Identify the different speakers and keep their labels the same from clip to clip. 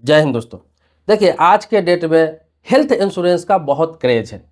Speaker 1: जय हिंद दोस्तों। देखिए, आज के डेट में हेल्थ इंश्योरेंस का बहुत क्रेज है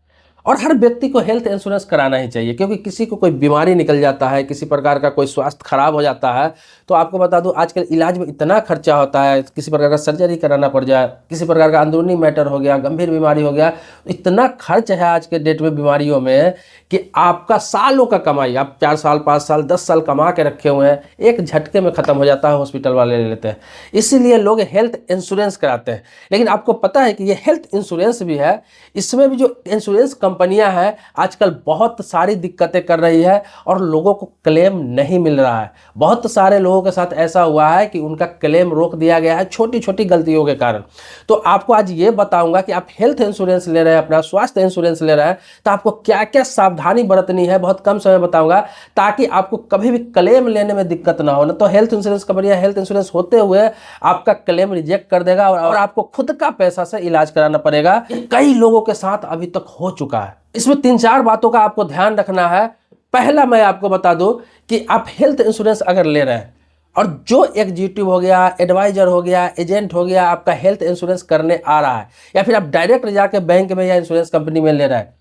Speaker 1: और हर व्यक्ति को हेल्थ इंश्योरेंस कराना ही चाहिए, क्योंकि किसी को कोई बीमारी निकल जाता है, किसी प्रकार का कोई स्वास्थ्य खराब हो जाता है तो आपको बता दूं, आजकल इलाज में इतना खर्चा होता है, किसी प्रकार का सर्जरी कराना पड़ जाए, किसी प्रकार का अंदरूनी मैटर हो गया, गंभीर बीमारी हो गया, इतना खर्च है आज के डेट में बीमारियों में कि आपका सालों का कमाई, आप 4 साल 5 साल 10 साल कमा के रखे हुए हैं, एक झटके में ख़त्म हो जाता है, हॉस्पिटल वाले ले लेते हैं। इसीलिए लोग हेल्थ इंश्योरेंस कराते हैं। लेकिन आपको पता है कि ये हेल्थ इंश्योरेंस भी है, इसमें भी जो इंश्योरेंस कंपनियां हैं आजकल बहुत सारी दिक्कतें कर रही है और लोगों को क्लेम नहीं मिल रहा है। बहुत सारे लोगों के साथ ऐसा हुआ है कि उनका क्लेम रोक दिया गया है छोटी छोटी गलतियों के कारण। तो आपको आज ये बताऊंगा कि आप हेल्थ इंश्योरेंस ले रहे हैं, अपना स्वास्थ्य इंश्योरेंस ले रहे हैं, तो आपको क्या क्या सावधानी बरतनी है, बहुत कम समय बताऊंगा, ताकि आपको कभी भी क्लेम लेने में दिक्कत ना हो। ना तो हेल्थ इंश्योरेंस कंपनियां हेल्थ इंश्योरेंस होते हुए आपका क्लेम रिजेक्ट कर देगा और आपको खुद का पैसा से इलाज कराना पड़ेगा। कई लोगों के साथ अभी तक हो चुका है। इसमें 3-4 बातों का आपको ध्यान रखना है। पहला, मैं आपको बता दूं कि आप हेल्थ इंश्योरेंस अगर ले रहे हैं और जो एग्जीक्यूटिव हो गया, एडवाइजर हो गया, एजेंट हो गया, आपका हेल्थ इंश्योरेंस करने आ रहा है, या फिर आप डायरेक्ट जाके बैंक में या इंश्योरेंस कंपनी में ले रहे हैं,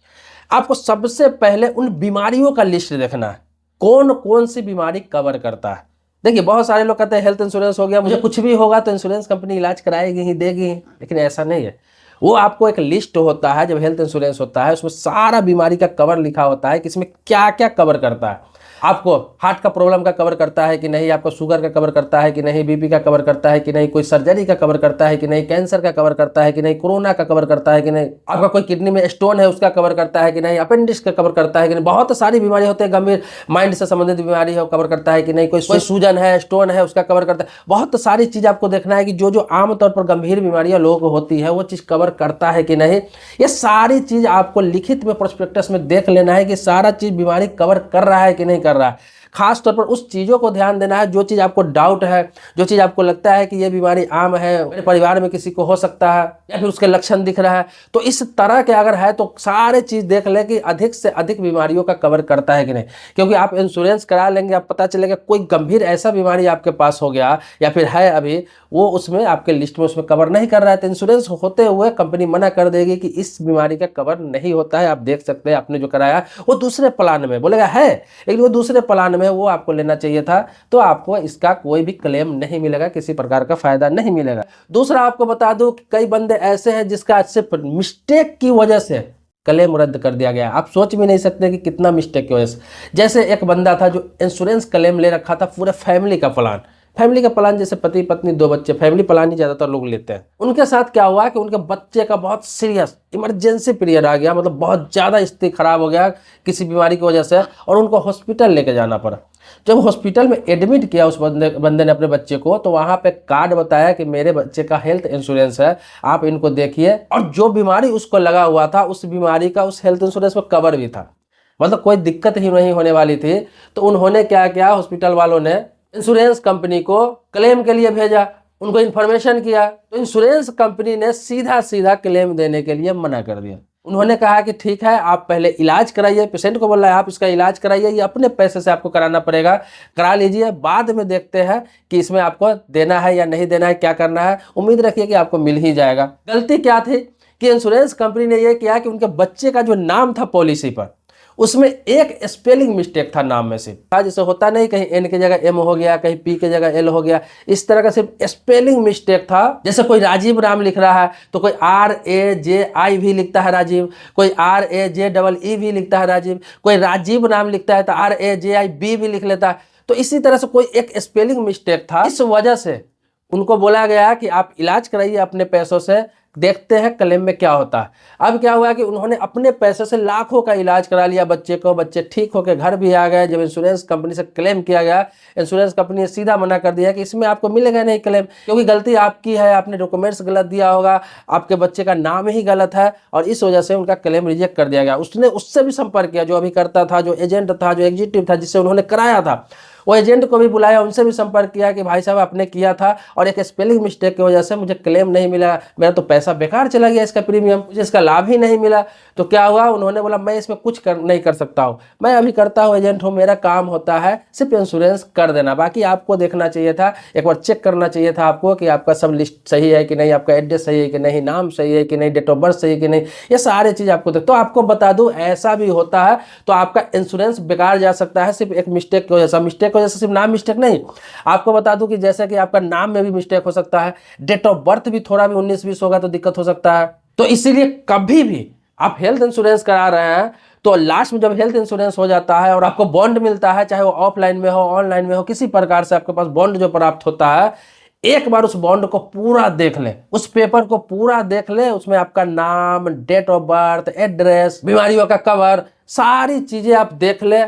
Speaker 1: आपको सबसे पहले उन बीमारियों का लिस्ट देखना है, कौन कौन सी बीमारी कवर करता है। देखिए, बहुत सारे लोग कहते हैं हेल्थ इंश्योरेंस हो गया, मुझे कुछ भी होगा तो इंश्योरेंस कंपनी इलाज कराएगी ही, देगी, लेकिन ऐसा नहीं है। वो आपको एक लिस्ट होता है, जब हेल्थ इंश्योरेंस होता है उसमें सारा बीमारी का कवर लिखा होता है कि इसमें क्या क्या कवर करता है। आपको हार्ट का प्रॉब्लम का कवर करता है कि नहीं, आपको शुगर का कवर करता है कि नहीं, बीपी का कवर करता है कि नहीं, कोई सर्जरी का कवर करता है कि नहीं, कैंसर का कवर करता है कि नहीं, कोरोना का कवर करता है कि नहीं, आपका कोई किडनी में स्टोन है उसका कवर करता है कि नहीं, अपेंडिक्स का कवर करता है कि नहीं, बहुत सारी बीमारी होती है, गंभीर माइंड से संबंधित बीमारी है वो कवर करता है कि नहीं, कोई सूजन है, स्टोन है, उसका कवर करता है। बहुत सारी चीज आपको देखना है कि जो जो आमतौर पर गंभीर बीमारियां लोगों को होती है वो चीज कवर करता है कि नहीं। ये सारी चीज आपको लिखित में प्रोस्पेक्टस में देख लेना है कि सारा चीज बीमारी कवर कर रहा है कि नहीं कर रहा है। खास तौर पर उस चीज़ों को ध्यान देना है जो चीज़ आपको डाउट है, जो चीज़ आपको लगता है कि ये बीमारी आम है, मेरे परिवार में किसी को हो सकता है, या फिर उसके लक्षण दिख रहा है, तो इस तरह के अगर है तो सारे चीज़ देख ले कि अधिक से अधिक बीमारियों का कवर करता है कि नहीं। क्योंकि आप इंश्योरेंस करा लेंगे, आप पता चलेगा कोई गंभीर ऐसा बीमारी आपके पास हो गया या फिर है अभी, वो उसमें आपके लिस्ट में उसमें कवर नहीं कर रहा है, तो इंश्योरेंस होते हुए कंपनी मना कर देगी कि इस बीमारी का कवर नहीं होता है। आप देख सकते हैं, आपने जो कराया वो दूसरे प्लान में बोलेगा है, लेकिन वो दूसरे प्लान में वो आपको लेना चाहिए था, तो आपको इसका कोई भी क्लेम नहीं मिलेगा, किसी प्रकार का फायदा नहीं मिलेगा। दूसरा, आपको बता दूं कि कई बंदे ऐसे हैं जिसका सिर्फ मिस्टेक की वजह से क्लेम रद्द कर दिया गया। आप सोच भी नहीं सकते कि कितना मिस्टेक की वजह से। जैसे एक बंदा था जो इंश्योरेंस क्लेम ले रखा था पूरे फैमिली का प्लान, जैसे पति पत्नी 2 बच्चे, फैमिली प्लान ही ज्यादातर लोग लेते हैं। उनके साथ क्या हुआ कि उनके बच्चे का बहुत सीरियस इमरजेंसी पीरियड आ गया, मतलब बहुत ज्यादा स्थिति खराब हो गया किसी बीमारी की वजह से, और उनको हॉस्पिटल लेके जाना पड़ा। जब हॉस्पिटल में एडमिट किया उस बंदे ने अपने बच्चे को, तो वहां पे कार्ड बताया कि मेरे बच्चे का हेल्थ इंश्योरेंस है, आप इनको देखिए। और जो बीमारी उसको लगा हुआ था उस बीमारी का उस हेल्थ इंश्योरेंस में कवर भी था, मतलब कोई दिक्कत ही नहीं होने वाली थी। तो उन्होंने क्या किया, हॉस्पिटल वालों ने इंश्योरेंस कंपनी को क्लेम के लिए भेजा, उनको इन्फॉर्मेशन किया, तो इंश्योरेंस कंपनी ने सीधा सीधा क्लेम देने के लिए मना कर दिया। उन्होंने कहा कि ठीक है, आप पहले इलाज कराइए, पेशेंट को बोल रहा है आप इसका इलाज कराइए, ये अपने पैसे से आपको कराना पड़ेगा, करा लीजिए, बाद में देखते हैं कि इसमें आपको देना है या नहीं देना है, क्या करना है, उम्मीद रखिए कि आपको मिल ही जाएगा। गलती क्या थी कि इंश्योरेंस कंपनी ने यह किया कि उनके बच्चे का जो नाम था पॉलिसी पर, उसमें एक स्पेलिंग मिस्टेक था नाम में से, जैसे होता नहीं, कहीं एन की जगह एम हो गया, कहीं पी की जगह एल हो गया, इस तरह का सिर्फ स्पेलिंग मिस्टेक था। जैसे कोई राजीव नाम लिख रहा है तो कोई RAJI भी लिखता है राजीव, कोई RAJEE भी लिखता है राजीव, कोई राजीव नाम लिखता है तो RAJIB भी लिख लेता है। तो इसी तरह से कोई एक स्पेलिंग मिस्टेक था, इस वजह से उनको बोला गया कि आप इलाज कराइए अपने पैसों से, देखते हैं क्लेम में क्या होता है। अब क्या हुआ कि उन्होंने अपने पैसे से लाखों का इलाज करा लिया बच्चे को, बच्चे ठीक होकर घर भी आ गए। जब इंश्योरेंस कंपनी से क्लेम किया गया, इंश्योरेंस कंपनी ने सीधा मना कर दिया कि इसमें आपको मिलेगा नहीं क्लेम, क्योंकि गलती आपकी है, आपने डॉक्यूमेंट्स गलत दिया होगा, आपके बच्चे का नाम ही गलत है, और इस वजह से उनका क्लेम रिजेक्ट कर दिया गया। उसने उससे भी संपर्क किया जो अभी करता था, जो एजेंट था, जो एग्जीक्यूटिव था, जिससे उन्होंने कराया था। वो एजेंट को भी बुलाया, उनसे भी संपर्क किया कि भाई साहब आपने किया था और एक स्पेलिंग मिस्टेक की वजह से मुझे क्लेम नहीं मिला, मेरा तो पैसा बेकार चला गया, इसका प्रीमियम, मुझे इसका लाभ ही नहीं मिला। तो क्या हुआ, उन्होंने बोला मैं इसमें कुछ नहीं कर सकता हूँ, मैं अभी करता हूँ, एजेंट हूँ, मेरा काम होता है सिर्फ इंश्योरेंस कर देना, बाकी आपको देखना चाहिए था, एक बार चेक करना चाहिए था आपको कि आपका सब लिस्ट सही है कि नहीं, आपका एड्रेस सही है कि नहीं, नाम सही है कि नहीं, डेट ऑफ बर्थ सही है कि नहीं, ये सारी चीज़ आपको तो आपको बता दूं ऐसा भी होता है। तो आपका इंश्योरेंस बेकार जा सकता है सिर्फ एक मिस्टेक की वजह से। मिस्टेक की वजह से सिर्फ नाम मिस्टेक नहीं, आपको बता दूं कि जैसे कि आपका नाम में भी मिस्टेक हो सकता है, डेट ऑफ बर्थ भी थोड़ा भी 19-20 होगा तो दिक्कत हो सकता है। तो इसीलिए कभी भी आप हेल्थ इंश्योरेंस करा रहे हैं तो लास्ट में जब हेल्थ इंश्योरेंस हो जाता है और आपको बॉन्ड मिलता है, चाहे वो ऑफलाइन में हो ऑनलाइन में हो, किसी प्रकार से आपके पास बॉन्ड जो प्राप्त होता है, एक बार उस बॉन्ड को पूरा देख ले, उस पेपर को पूरा देख ले, उसमें आपका नाम, डेट ऑफ बर्थ, एड्रेस, बीमारियों का कवर, सारी चीजें आप देख ले,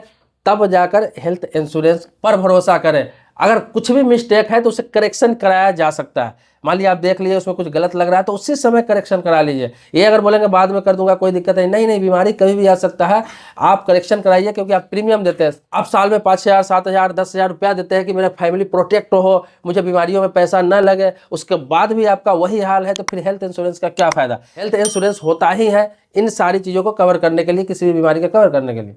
Speaker 1: तब जाकर हेल्थ इंश्योरेंस पर भरोसा करें। अगर कुछ भी मिस्टेक है तो उसे करेक्शन कराया जा सकता है। मान लिया आप देख लिए उसमें कुछ गलत लग रहा है तो उसी समय करेक्शन करा लीजिए। ये अगर बोलेंगे बाद में कर दूंगा कोई दिक्कत नहीं, नहीं बीमारी कभी भी आ सकता है, आप करेक्शन कराइए, क्योंकि आप प्रीमियम देते हैं, आप साल में 5,000, 7,000, 10,000 रुपया देते हैं कि मेरा फैमिली प्रोटेक्ट हो, मुझे बीमारियों में पैसा न लगे, उसके बाद भी आपका वही हाल है तो फिर हेल्थ इंश्योरेंस का क्या फायदा। हेल्थ इंश्योरेंस होता ही है इन सारी चीज़ों को कवर करने के लिए, किसी भी बीमारी का कवर करने के लिए।